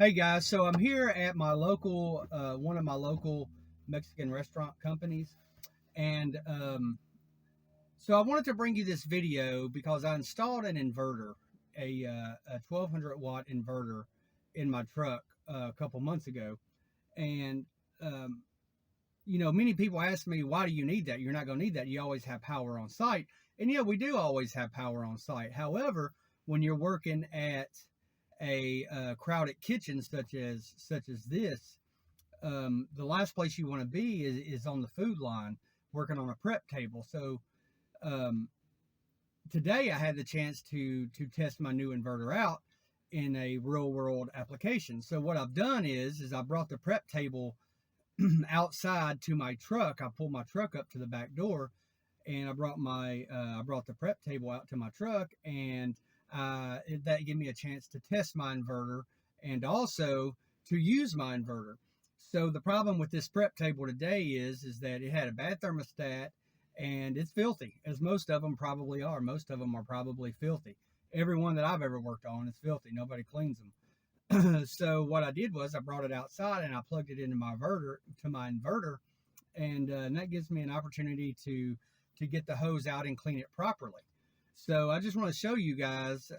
Hey guys, so I'm here at my local, one of my local Mexican restaurant companies, and so I wanted to bring you this video because I installed an inverter, a 1200 watt inverter in my truck a couple months ago, and um, many people ask me, why do you need that? You're not going to need that. You always have power on site, and yeah, we do always have power on site. However, when you're working at a crowded kitchen such as this, the last place you want to be is on the food line working on a prep table. So um, today I had the chance to test my new inverter out in a real world application. So what I've done is I brought the prep table outside to my truck. I pulled my truck up to the back door, and I brought the prep table out to my truck, and that gave me a chance to test my inverter and also to use my inverter. So the problem with this prep table today is that it had a bad thermostat and it's filthy, as most of them probably are. Most of them are probably filthy. Every one that I've ever worked on is filthy. Nobody cleans them. So what I did was I brought it outside and I plugged it into my inverter, and that gives me an opportunity to get the hose out and clean it properly. So I just want to show you guys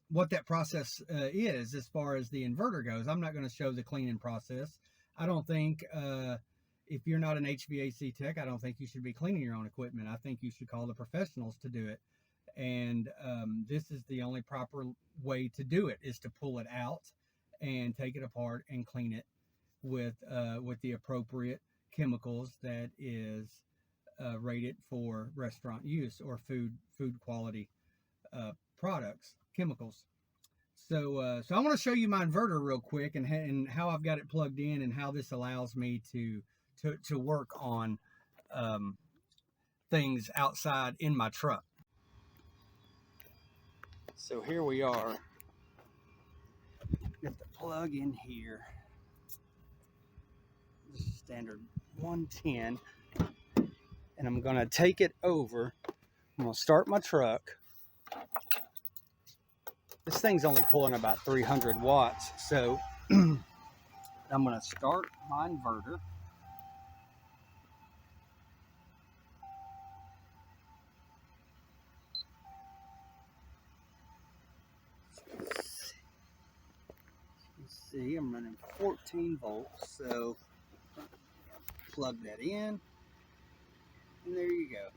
what that process is as far as the inverter goes. I'm not going to show the cleaning process. I don't think if you're not an HVAC tech, I don't think you should be cleaning your own equipment. I think you should call the professionals to do it. And this is the only proper way to do it, is to pull it out and take it apart and clean it with the appropriate chemicals that is rated for restaurant use or food quality products, chemicals. So I want to show you my inverter real quick, and how I've got it plugged in, and how this allows me to work on things outside in my truck. So here we are. Got the plug in here. This is standard 110, and I'm going to take it over. I'm going to start my truck. This thing's only pulling about 300 watts, so I'm going to start my inverter. You see, I'm running 14 volts, so plug that in, and there you go.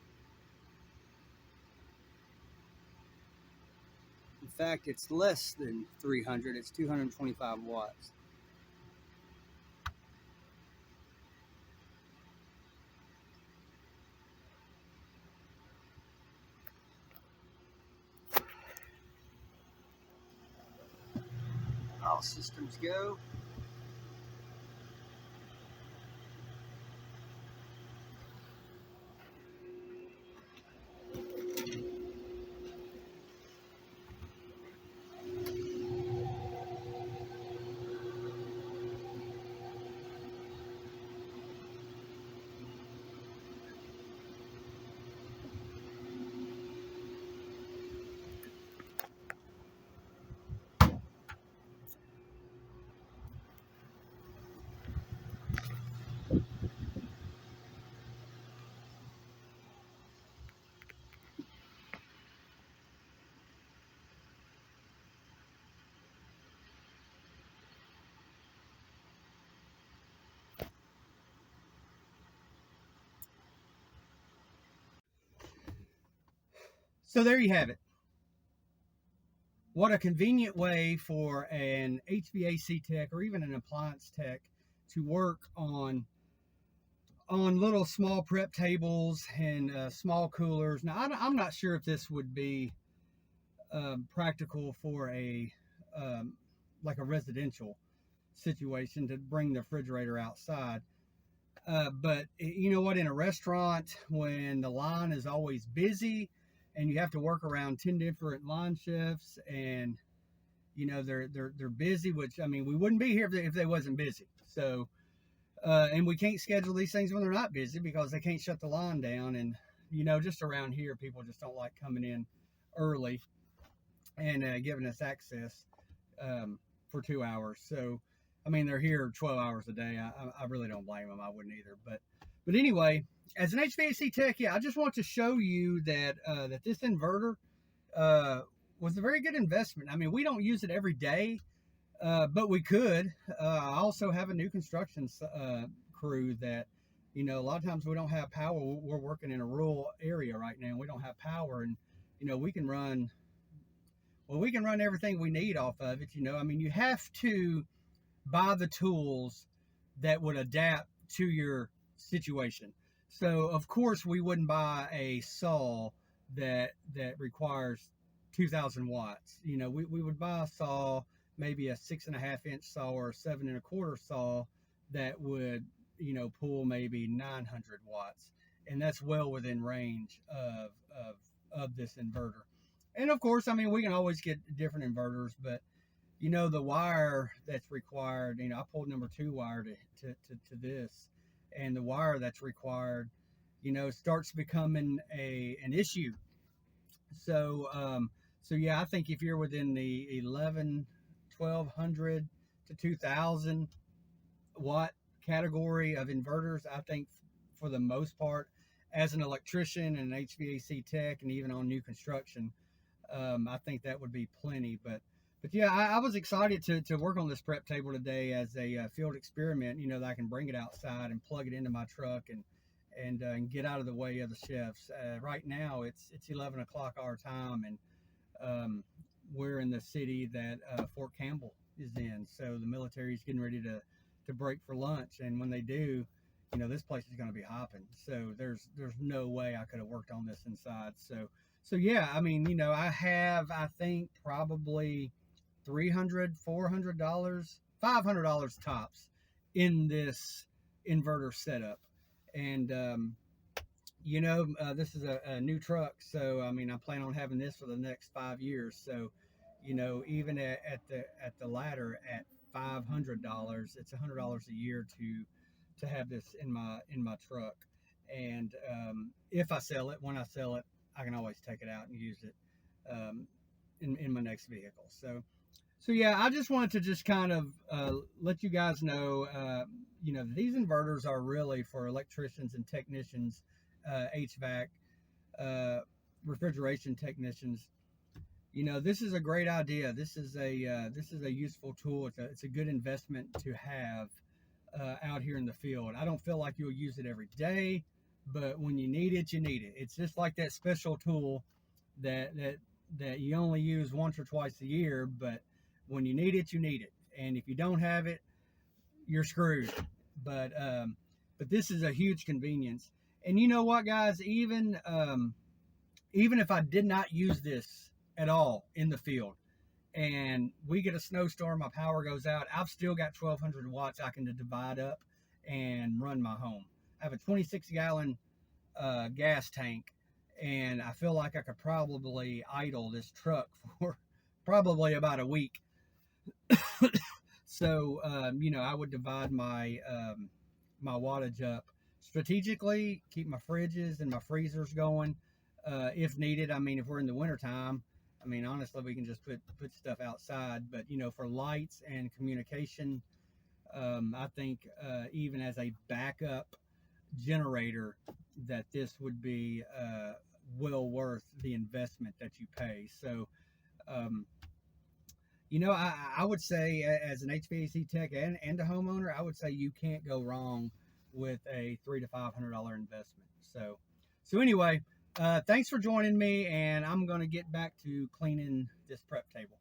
In fact, it's less than 300, it's 225 watts. All systems go. So there you have it. What a convenient way for an HVAC tech or even an appliance tech to work on little small prep tables and small coolers. Now, I'm not sure if this would be practical for like a residential situation to bring the refrigerator outside. But you know what, in a restaurant, when the line is always busy and you have to work around 10 different line shifts, and they're busy, which, I mean, we wouldn't be here if they wasn't busy. So and we can't schedule these things when they're not busy because they can't shut the line down. And just around here, people just don't like coming in early and giving us access for 2 hours. So, I mean, they're here 12 hours a day. I really don't blame them. I wouldn't either. But anyway, as an HVAC tech, yeah, I just want to show you that that this inverter was a very good investment. I mean, we don't use it every day, but we could. I also have a new construction crew that, you know, a lot of times we don't have power. We're working in a rural area right now. We don't have power, and you know, we can run. Well, we can run everything we need off of it. You know, I mean, you have to buy the tools that would adapt to your situation. So, of course, we wouldn't buy a saw that requires 2,000 watts. You know, we would buy a saw, maybe a 6.5 inch saw or a 7 1/4 saw that would, you know, pull maybe 900 watts, and that's well within range of this inverter. And of course, I mean, we can always get different inverters, but you know, the wire that's required, you know, I pulled number 2 wire to this, and the wire that's required, you know, starts becoming an issue. So, so yeah, I think if you're within the 1,200 to 2,000 watt category of inverters, I think for the most part, as an electrician and an HVAC tech, and even on new construction, I think that would be plenty. But yeah, I was excited to work on this prep table today as a field experiment. You know, that I can bring it outside and plug it into my truck and get out of the way of the chefs. Right now, it's 11 o'clock our time, and we're in the city that Fort Campbell is in. So the military is getting ready to break for lunch, and when they do, you know, this place is going to be hopping. So there's no way I could have worked on this inside. So yeah, I mean, you know, I think probably $300, $400, $500 tops in this inverter setup. And you know, this is a new truck, so I mean, I plan on having this for the next 5 years. So, you know, even at the ladder at $500, it's $100 a year to have this in my truck. And if I sell it, when I sell it, I can always take it out and use it in my next vehicle. So yeah, I just wanted to just kind of let you guys know, you know, these inverters are really for electricians and technicians, HVAC, refrigeration technicians. You know, this is a great idea. This is a useful tool. It's a good investment to have out here in the field. I don't feel like you'll use it every day, but when you need it, you need it. It's just like that special tool that you only use once or twice a year, but when you need it, you need it. And if you don't have it, you're screwed. But this is a huge convenience. And you know what, guys? Even if I did not use this at all in the field, and we get a snowstorm, my power goes out, I've still got 1,200 watts I can divide up and run my home. I have a 26-gallon gas tank, and I feel like I could probably idle this truck for probably about a week. So, you know, I would divide my my wattage up strategically, keep my fridges and my freezers going if needed. I mean, if we're in the wintertime, I mean, honestly, we can just put stuff outside. But, you know, for lights and communication, I think even as a backup generator, that this would be well worth the investment that you pay. So, you know, I would say as an HVAC tech and a homeowner, I would say you can't go wrong with a $300 to $500 investment. So anyway, thanks for joining me, and I'm going to get back to cleaning this prep table.